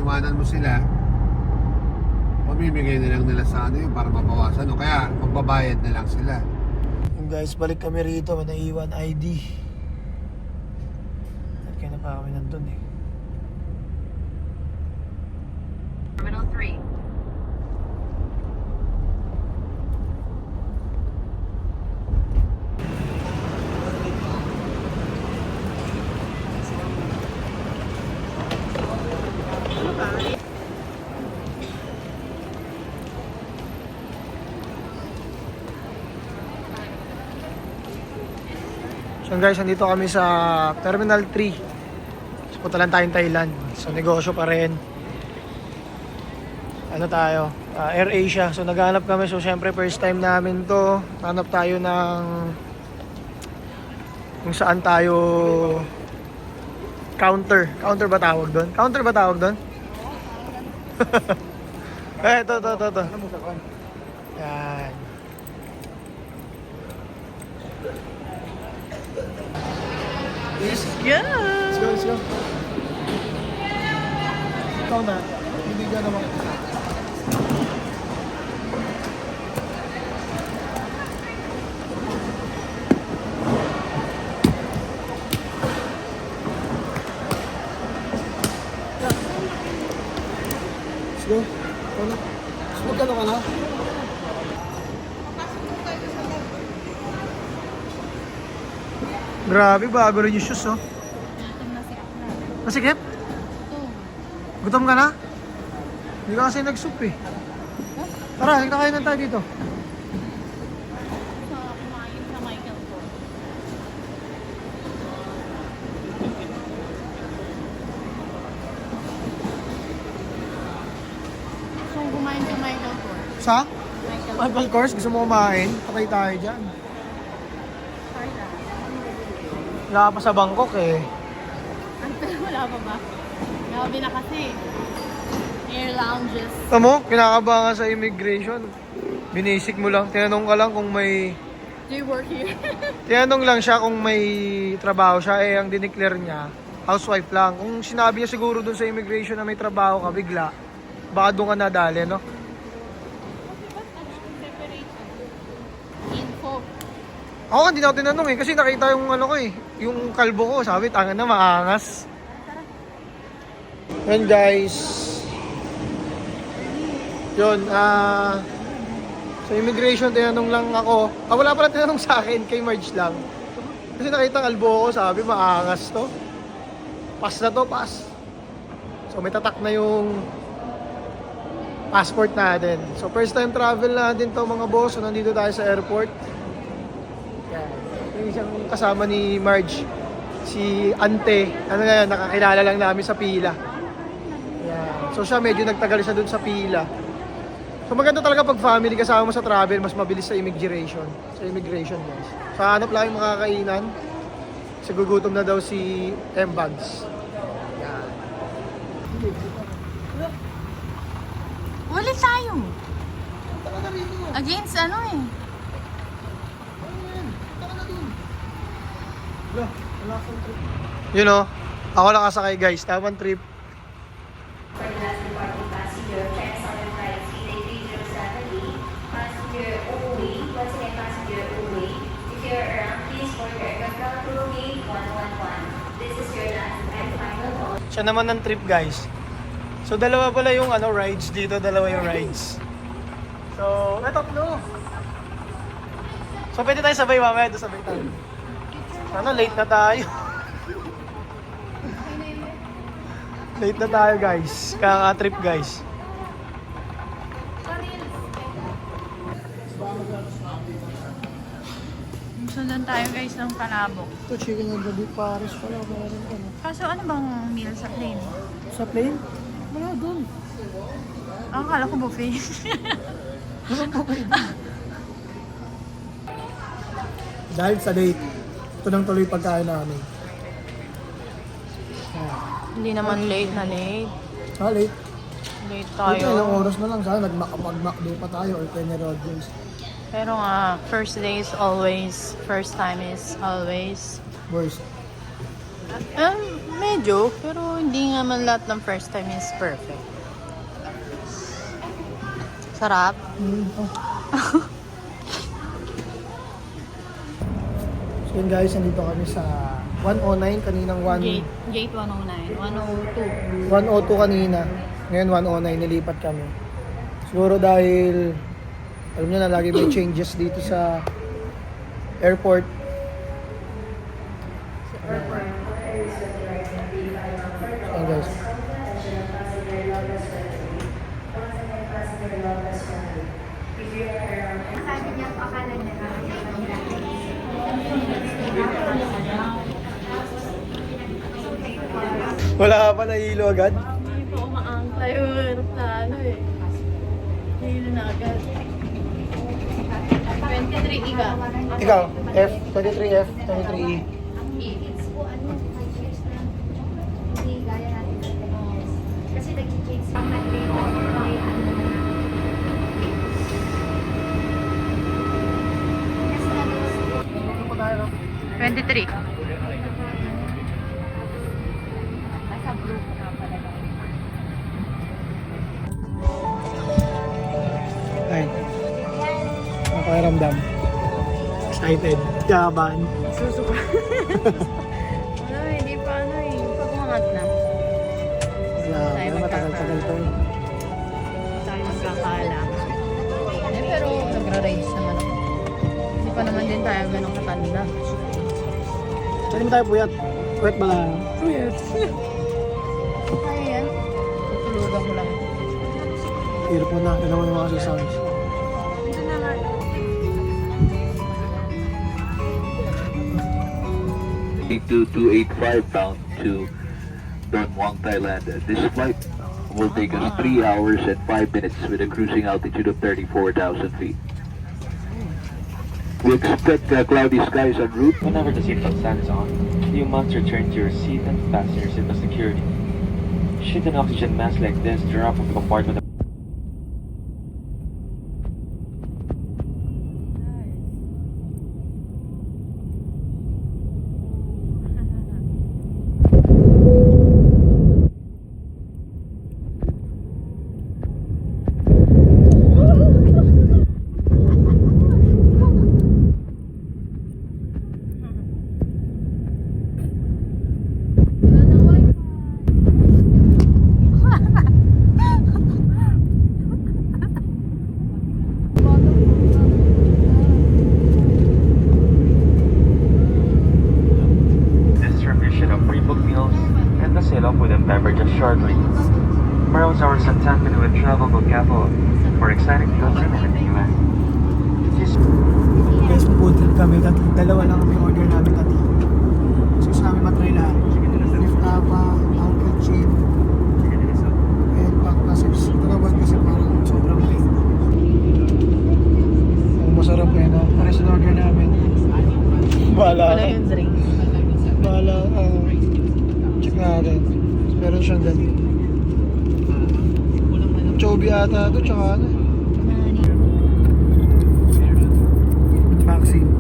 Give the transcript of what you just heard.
iwanan mo sila, pamimigay na lang nila sa ano yun para mabawasan. O kaya magbabayad na lang sila. Yung guys, balik kami rito. May naiwan ID. At kaya na pa kami nandun eh. Terminal 3. So guys, nandito kami sa Terminal 3. So, punta lang tayong Thailand. So negosyo pa rin. Ano tayo? Air Asia. So naghanap kami. So syempre first time namin to. Hanap tayo ng kung saan tayo counter. Counter ba tawag doon? Counter ba tawag doon? Ito. Yan. Yeah. Let's go. Ikaw na. Hindi ka naman. Let's go. Ikaw na. Magkano ka na? Grabe, bago rin yung shoes, oh. Masikip? Gutom ka na? Hindi ka kasi nag-soup, eh. Tara, kakain tayo dito. Kumain sa Michael ko. So, kumain sa Michael ko. Sa? Michael. Michael Kors, gusto mo kumain? Patay tayo dyan. Sorry na. Wala ka pa sa Bangkok, eh. Wala pa ba? Grabe na kasi. Air lounges. Tamo, kinakabahan sa immigration. Binisik mo lang, tinanong ka lang kung may... Do you work here? Tinanong lang siya kung may trabaho siya, eh ang dineclare niya, housewife lang. Kung sinabi niya siguro dun sa immigration na may trabaho ka, bigla, baka doon ka nadali, no? Info. Ako hindi na ako tinanong eh, kasi nakita yung ano ko eh, yung kalbo ko, sabi, tangan na, maangas. Yan guys. Yun, sa immigration, tinanong lang ako. Wala pala tinanong sa akin, kay Marge lang. Kasi nakita kalbo ko, sabi, maangas to. Pass na to, pass. So may tatak na yung passport natin. So first time travel natin to mga boss. So nandito tayo sa airport. Yan. Yung isang kasama ni Marge, si Ante. Ano nga yan, nakakilala lang namin sa pila. Yan. So siya medyo nagtagal siya dun sa pila. So maganda talaga pag family kasama mo sa travel, mas mabilis sa immigration. Sa immigration guys. So hanap lang yung makakainan. Kasi gugutom na daw si M-Bags. Yan. Ulit tayo. Against ano eh. You know, ako lang kasakay guys. Tamang trip. For the last departing passenger, check Southern Flight CA3078, passenger Uwe, once again passenger Uwe. If you're around, please board your aircraft through gate 111. This is your last and final call. Siya naman ng trip guys. So dalawa pala yung rides dito, dalawa yung rides. So, tatlo. So pwede tayo sabay mamaya, doon sabay tayo. Sana late na tayo. Late na tayo guys. Kaka-trip guys. Sundan tayo guys ng Palabok. Ito, chicken and gabi Paris pala. Meron ko na. Kaso ano bang meal sa plane? Sa plane? Wala doon. Akala ko buffet. Walang buffet doon. Dahil sa date, ito nang tuloy pagkain namin. Hindi naman late na late. Late. Late Ito, ilang tayo. oras na lang. Sana mag-McDo pa tayo or Kenny Rogers. Pero nga, first day is always, first time is always. Worst. Medyo, pero hindi nga man lahat ng first time is perfect. Sarap. So yun guys, nandito kami sa 109, kaninang Gate 109, 102. 102 kanina. Ngayon 109, nilipat kami. Siguro dahil, alam nyo na, lagi may changes dito sa airport. Ayan guys. Sabi niya, akala niya Wala ka pa nahilo agad? Hindi pa umaangka yung aeroplano eh. Hilo na agad. 23 iga. Ikaw, F, 23F, 23E. It's po, 5 years na. Hindi gaya natin sa 10 years. Kasi nag-change sa country na may ano na. Kasi ano, 23. nasa blue na pala. Ay, napakiramdam. Excited. Kaban. Susuka. Wala, hindi pa ano eh. Pag umangat na. Grabe, matagal-tagal to eh. Tayo magkakaalam. Pero nagra-rides naman ako. Hindi pa naman din tayo ganun katanda. Saan mo tayo puyat? Puyat ba? Puyat. Kaya yan. Tutulugan ko lang. Earphone na, ito naman yung mga sounds. Ito na nga. To 285 bound to Don Muang, Thailand. This flight will take us 3 hours and 5 minutes with a cruising altitude of 34,000 feet. We expect cloudy skies en route. Whenever the seatbelt sign is on, you must return to your seat and fasten your seatbelt security. Should an oxygen mask like this drop from the compartment, distribution of pre-booked meals, and the sale of food and beverages shortly. Browse our Santander with travel Capo for exciting deals in the US. Guys, food trip kami. Dalawa lang kami order namin tatlo. So gusto namin matry lahat. Beef tapa, uncle chin, and pack passes. Ito naman kasi parang sobrang plain. Ang masarap eh, no? Pares na order namin. Bahala Wala ka. yung drink. Bahala ka. Check natin. Meron siyang ganun. Chobi ata ito, tsaka ano. Vaccine.